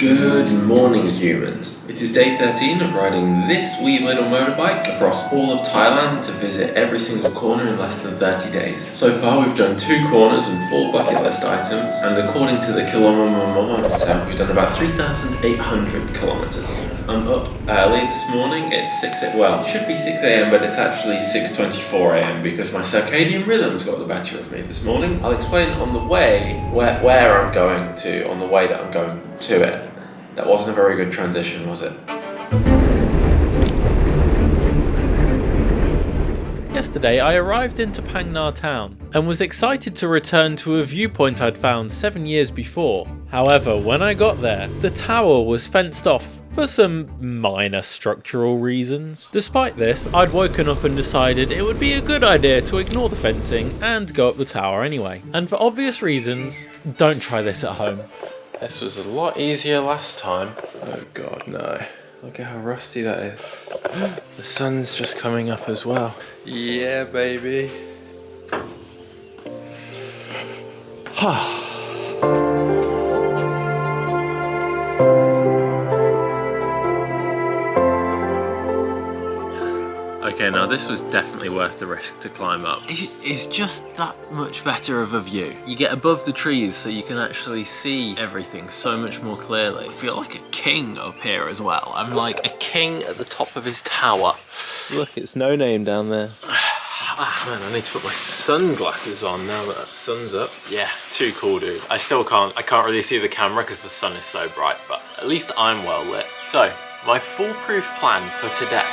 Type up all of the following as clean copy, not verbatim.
Good morning, humans. It is day 13 of riding this wee little motorbike across all of Thailand to visit every single corner in less than 30 days. So far we've done 2 corners and 4 bucket list items, and according to the kilometer, we've done about 3,800 kilometers. I'm up early this morning. It's it should be 6 a.m, but it's actually 6:24 a.m. because my circadian rhythm's got the better of me this morning. I'll explain on the way where I'm going to, on the way that I'm going to it. That wasn't a very good transition, was it? Yesterday I arrived into Phang Nga town and was excited to return to a viewpoint I'd found 7 years before. However, when I got there, the tower was fenced off for some minor structural reasons. Despite this, I'd woken up and decided it would be a good idea to ignore the fencing and go up the tower anyway. And for obvious reasons, don't try this at home. This was a lot easier last time. Oh god, no. Look at how rusty that is. The sun's just coming up as well. Yeah, baby. Okay, now this was definitely worth the risk to climb up. It's just that much better of a view. You get above the trees so you can actually see everything so much more clearly. I feel like a king up here as well. I'm like a king at the top of his tower. Look, it's No Name down there. Man, I need to put my sunglasses on now that the sun's up. Yeah, too cool, dude. I can't really see the camera because the sun is so bright, but at least I'm well lit. So, my foolproof plan for today.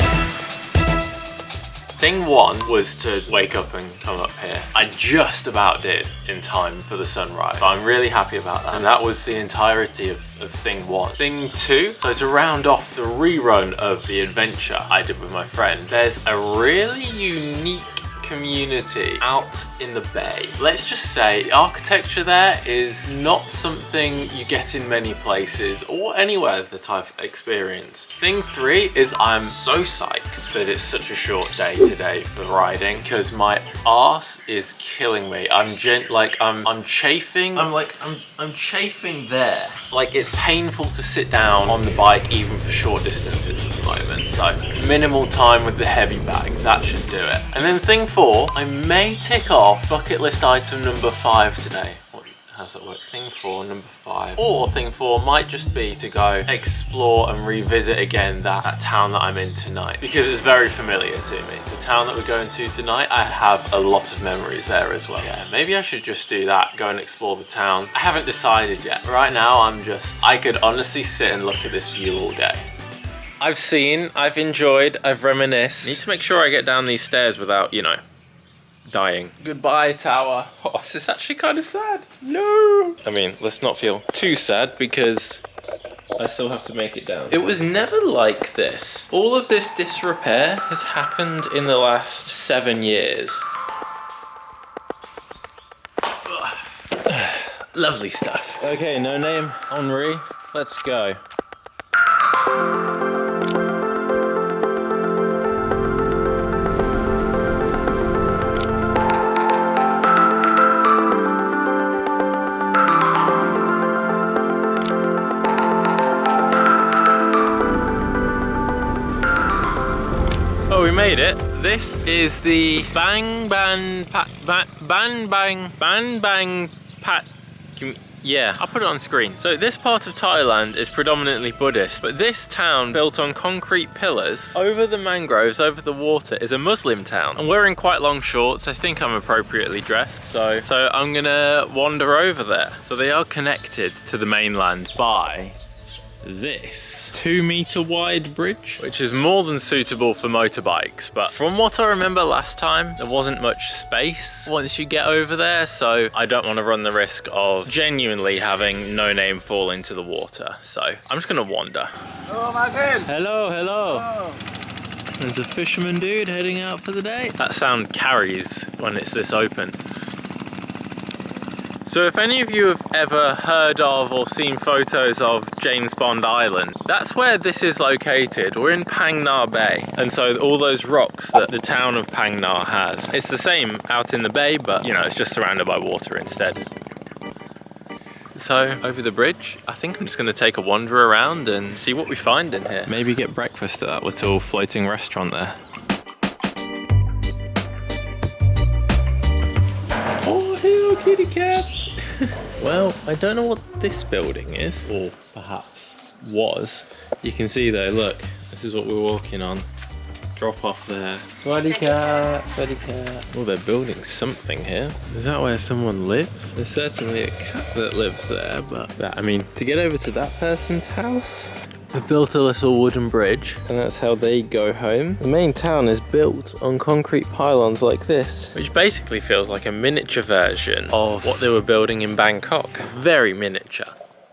Thing one was to wake up and come up here. I just about did in time for the sunrise. So I'm really happy about that. And that was the entirety of thing one. Thing two, so to round off the rerun of the adventure I did with my friend, there's a really unique community out in the bay. Let's just say the architecture there is not something you get in many places or anywhere that I've experienced. Thing three is I'm so psyched that it's such a short day today for riding because my arse is killing me. I'm chafing. I'm chafing there. Like, it's painful to sit down on the bike even for short distances at the moment. So minimal time with the heavy bag, that should do it. And then thing four, I may tick off bucket list item number 5 today. How's that work? Thing 4, number 5. Or thing 4 might just be to go explore and revisit again that town that I'm in tonight, because it's very familiar to me. The town that we're going to tonight, I have a lot of memories there as well. Yeah, maybe I should just do that, go and explore the town. I haven't decided yet. Right now, I could honestly sit and look at this view all day. I've seen, I've enjoyed, I've reminisced. Need to make sure I get down these stairs without, dying. Goodbye, tower. Oh, this is actually kind of sad. No. I mean, let's not feel too sad because I still have to make it down. It was never like this. All of this disrepair has happened in the last 7 years. Lovely stuff. Okay, No Name, Henri, let's go. We made it. This is the yeah, I'll put it on screen. So this part of Thailand is predominantly Buddhist, but this town built on concrete pillars over the mangroves, over the water, is a Muslim town. I'm wearing quite long shorts. I think I'm appropriately dressed. So I'm gonna wander over there. So they are connected to the mainland by this 2-meter wide bridge, which is more than suitable for motorbikes, but from what I remember last time, there wasn't much space once you get over there, so I don't want to run the risk of genuinely having No Name fall into the water. So I'm just gonna wander. Hello, my friend. Hello. Hello. There's a fisherman dude heading out for the day. That sound carries when it's this open. So if any of you have ever heard of or seen photos of James Bond Island, that's where this is located. We're in Phang Nga Bay, and so all those rocks that the town of Phang Nga has, it's the same out in the bay, but it's just surrounded by water instead. So over the bridge, I think I'm just going to take a wander around and see what we find in here. Maybe get breakfast at that little floating restaurant there. Oh, hello kitty cats! Well, I don't know what this building is, or perhaps was. You can see though, look, this is what we're walking on. Drop off there. Swaddy cat, swaddy cat. Oh, they're building something here. Is that where someone lives? There's certainly a cat that lives there, but I mean, to get over to that person's house, they've built a little wooden bridge, and that's how they go home. The main town is built on concrete pylons like this, which basically feels like a miniature version of what they were building in Bangkok. Very miniature.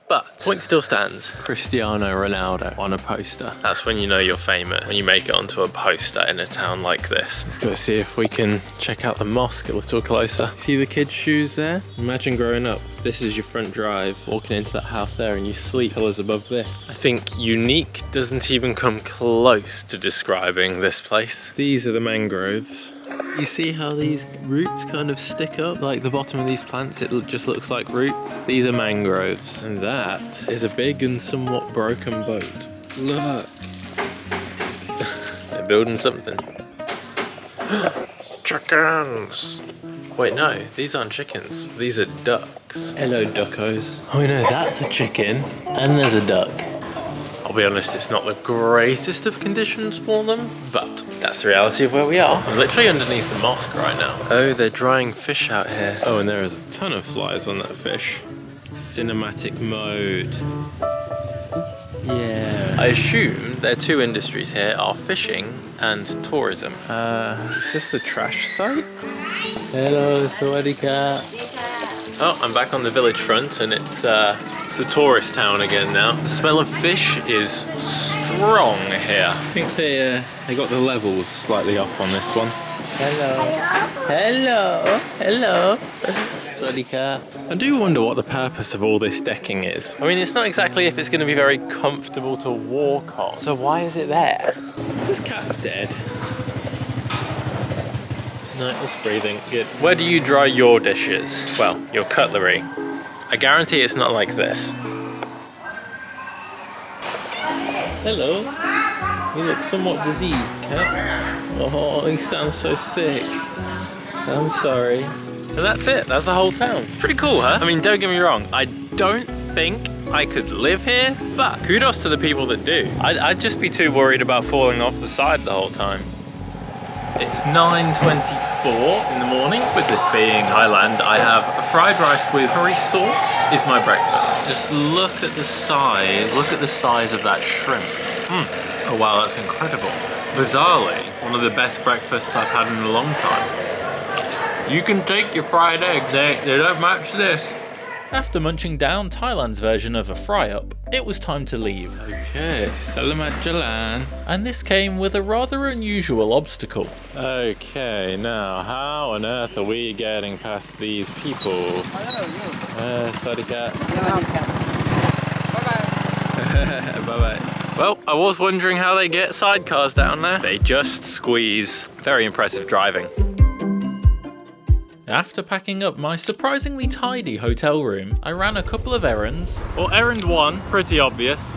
But point still stands. Cristiano Ronaldo on a poster. That's when you know you're famous, when you make it onto a poster in a town like this. Let's go see if we can check out the mosque a little closer. See the kids' shoes there? Imagine growing up, this is your front drive, walking into that house there and you sleep pillars above this. I think unique doesn't even come close to describing this place. These are the mangroves. You see how these roots kind of stick up? Like the bottom of these plants, it just looks like roots. These are mangroves. And that is a big and somewhat broken boat. Look. They're building something. Chickens! Wait, no, these aren't chickens. These are ducks. Hello, duckos. Oh no, that's a chicken. And there's a duck. I'll be honest, it's not the greatest of conditions for them, but that's the reality of where we are. I'm literally underneath the mosque right now. Oh, they're drying fish out here. Oh, and there is a ton of flies on that fish. Cinematic mode. Yeah. I assume their two industries here are fishing and tourism. Is this the trash site? Hello, Swaddy cat. Oh, I'm back on the village front and it's the tourist town again now. The smell of fish is strong here. I think they got the levels slightly off on this one. Hello. Hello. Hello. Swaddy cat. I do wonder what the purpose of all this decking is. I mean, it's not exactly if it's going to be very comfortable to walk on. So why is it there? Is this cat dead? No, it's breathing. Good. Where do you dry your dishes? Well, your cutlery. I guarantee it's not like this. Hello. You look somewhat diseased, cat. Oh, you sound so sick. I'm sorry. And that's it. That's the whole town. It's pretty cool, huh? I mean, don't get me wrong. I don't think I could live here, but kudos to the people that do. I'd just be too worried about falling off the side the whole time. It's 9:24 in the morning. With this being Thailand, I have a fried rice with curry sauce is my breakfast. Just look at the size. Look at the size of that shrimp. Oh wow, that's incredible. Bizarrely, one of the best breakfasts I've had in a long time. You can take your fried eggs, they don't match this. After munching down Thailand's version of a fry-up, it was time to leave. Okay, Salamat Jalan. And this came with a rather unusual obstacle. Okay, now how on earth are we getting past these people? Swaddy cat. Bye-bye. Bye-bye. Well, I was wondering how they get sidecars down there. They just squeeze. Very impressive driving. After packing up my surprisingly tidy hotel room, I ran a couple of errands. Well, errand 1, pretty obvious.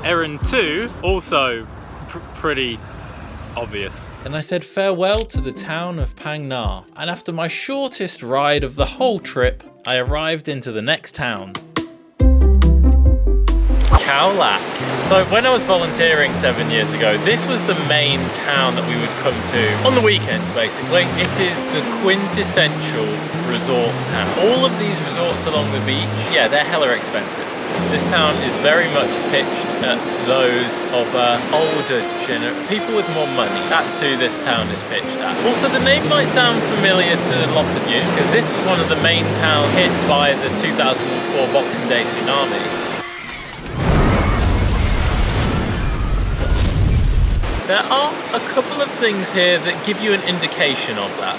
Errand 2, also pretty obvious. And I said farewell to the town of Phang Nga. And after my shortest ride of the whole trip, I arrived into the next town. Khao Lak. So when I was volunteering 7 years ago, this was the main town that we would come to on the weekends, basically. It is the quintessential resort town. All of these resorts along the beach, yeah, they're hella expensive. This town is very much pitched at those of older people with more money. That's who this town is pitched at. Also, the name might sound familiar to lots of you, because this was one of the main towns hit by the 2004 Boxing Day tsunami. There are a couple of things here that give you an indication of that.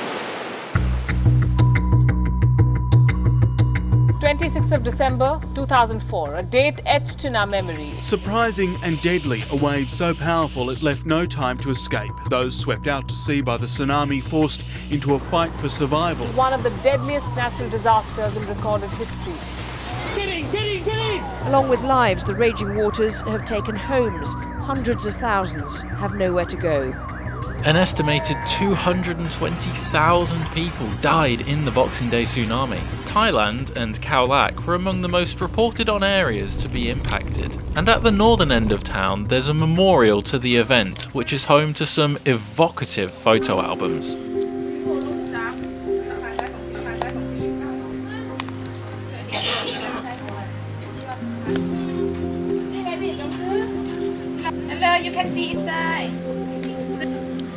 26th of December 2004, a date etched in our memory. Surprising and deadly, a wave so powerful it left no time to escape. Those swept out to sea by the tsunami forced into a fight for survival. One of the deadliest natural disasters in recorded history. Along with lives, the raging waters have taken homes. Hundreds of thousands have nowhere to go. An estimated 220,000 people died in the Boxing Day tsunami. Thailand and Khao Lak were among the most reported on areas to be impacted. And at the northern end of town, there's a memorial to the event, which is home to some evocative photo albums. Hello, you can see inside.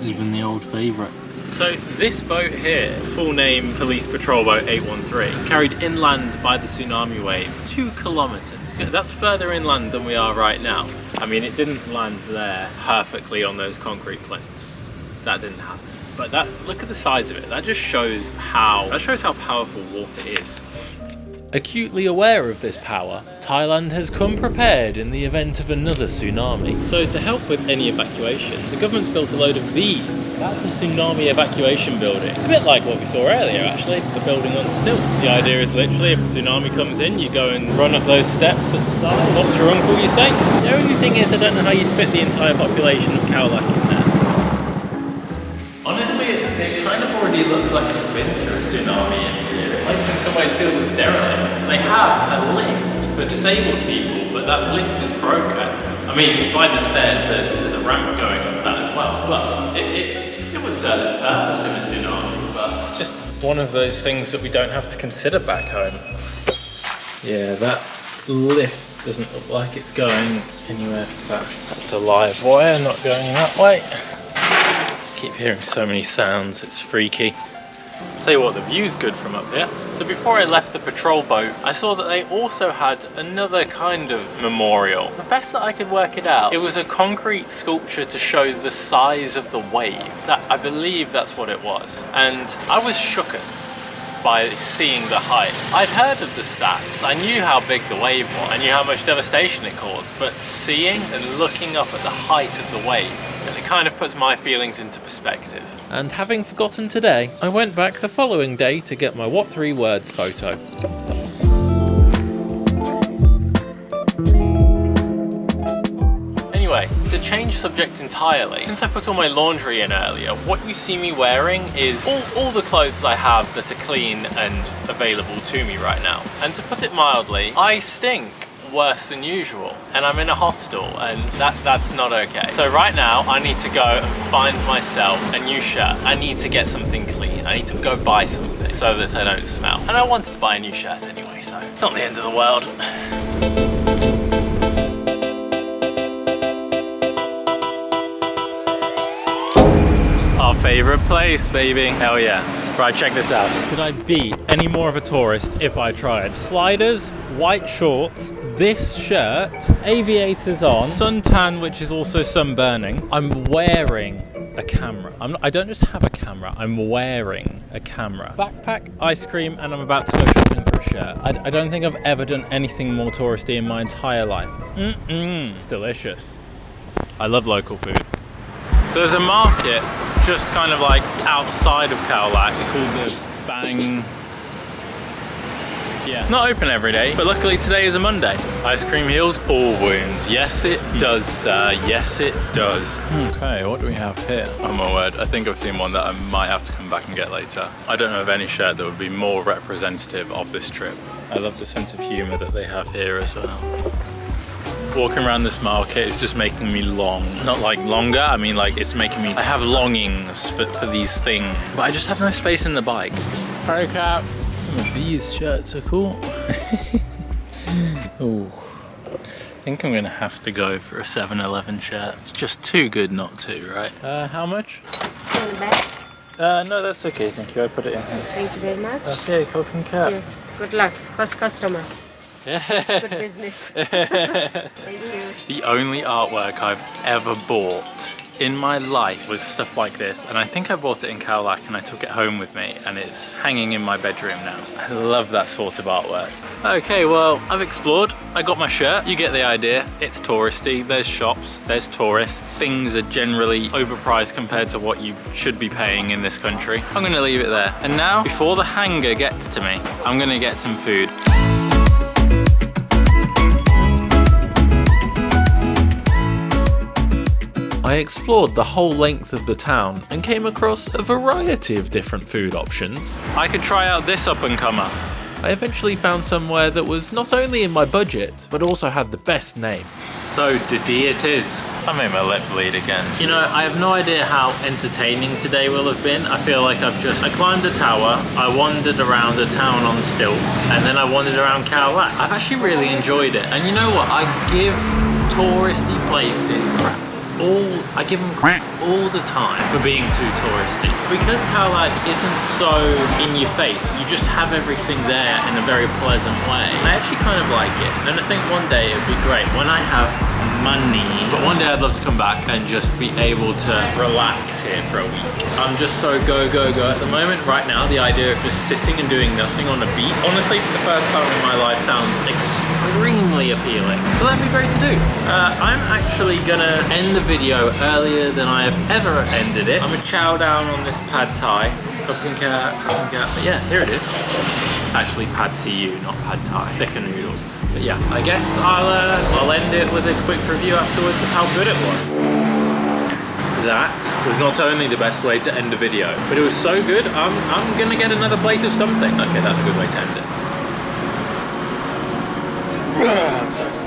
Even the old favourite. So this boat here, full name Police Patrol Boat 813, is carried inland by the tsunami wave 2 kilometres. That's further inland than we are right now. I mean, it didn't land there perfectly on those concrete plinths. That didn't happen. But look at the size of it. That just shows how powerful water is. Acutely aware of this power, Thailand has come prepared in the event of another tsunami. So to help with any evacuation, the government's built a load of these. That's a tsunami evacuation building. It's a bit like what we saw earlier actually, the building on stilts. The idea is literally if a tsunami comes in, you go and run up those steps at the side. What's your uncle, you say? The only thing is I don't know how you'd fit the entire population of Khao Lak in there. Honestly, it kind of already looks like it's been through a tsunami in here. At least in some ways feels derelict. They have a lift for disabled people, but that lift is broken. I mean, by the stairs there's a ramp going up that as well. But it would serve its purpose in a tsunami, but it's just one of those things that we don't have to consider back home. Yeah, that lift doesn't look like it's going anywhere fast. That's a live wire, not going that way. Keep hearing so many sounds, it's freaky. Tell you what, the view's good from up here. So before I left the patrol boat, I saw that they also had another kind of memorial. The best that I could work it out, it was a concrete sculpture to show the size of the wave. I believe that's what it was. And I was shooketh by seeing the height. I'd heard of the stats, I knew how big the wave was, I knew how much devastation it caused, but seeing and looking up at the height of the wave, it kind of puts my feelings into perspective. And having forgotten today, I went back the following day to get my What 3 Words photo. Anyway, to change subject entirely, since I put all my laundry in earlier, what you see me wearing is all the clothes I have that are clean and available to me right now. And to put it mildly, I stink worse than usual, and I'm in a hostel, and that's not okay. So right now I need to go and find myself a new shirt. I need to get something clean. I need to go buy something so that I don't smell. And I wanted to buy a new shirt anyway, so it's not the end of the world. Our favourite place, baby. Hell yeah. Right, check this out. Could I be any more of a tourist if I tried? Sliders, white shorts, this shirt, aviators on, suntan, which is also sunburning. I'm wearing a camera. I don't just have a camera, I'm wearing a camera. Backpack, ice cream, and I'm about to go shopping for a shirt. I don't think I've ever done anything more touristy in my entire life. It's delicious. I love local food. So there's a market just kind of like outside of Khao Lak called the Bang. Yeah, not open every day, but luckily today is a Monday. Ice cream heals all wounds. Yes, it does, sir. Yes, it does. Okay, what do we have here? Oh my word, I think I've seen one that I might have to come back and get later. I don't know of any shirt that would be more representative of this trip. I love the sense of humour that they have here as well. Walking around this market is just making me long. Not like longer, I mean like it's making me, I have longings for these things. But I just have no space in the bike. Hi, Cap. Some of these shirts are cool. Ooh. I think I'm gonna have to go for a 7-Eleven shirt. It's just too good not to, right? How much? In the back. No, that's okay, thank you. I put it in here. Thank you very much. Okay, Coffin Cap. Yeah. Good luck. First customer. It's good business. Thank you. The only artwork I've ever bought in my life was stuff like this, and I think I bought it in Khao Lak and I took it home with me, and it's hanging in my bedroom now. I love that sort of artwork. Okay, well, I've explored. I got my shirt. You get the idea. It's touristy. There's shops. There's tourists. Things are generally overpriced compared to what you should be paying in this country. I'm gonna leave it there. And now, before the hanger gets to me, I'm gonna get some food. I explored the whole length of the town and came across a variety of different food options. I could try out this up-and-comer. I eventually found somewhere that was not only in my budget, but also had the best name. So Didi it is. I made my lip bleed again. You know, I have no idea how entertaining today will have been. I feel like I climbed a tower, I wandered around a town on stilts, and then I wandered around Khao Lak. I've actually really enjoyed it. And you know what? I give touristy places I give them crap all the time for being too touristy. Because Khao Lak isn't so in your face, you just have everything there in a very pleasant way. I actually kind of like it. And I think one day it'd be great when I have money. But one day I'd love to come back and just be able to relax here for a week. I'm just so go, go, go. At the moment, right now, the idea of just sitting and doing nothing on a beach, honestly, for the first time in my life, sounds extremely appealing. So that'd be great to do. I'm actually gonna end the video earlier than I have ever ended it. I'm gonna chow down on this pad thai. Yeah, here it is. It's actually pad see-ew, not pad thai. Thicker noodles. But yeah, I guess I'll end it with a quick review afterwards of how good it was. That was not only the best way to end a video, but it was so good, I'm gonna get another plate of something. Okay, that's a good way to end it. I'm so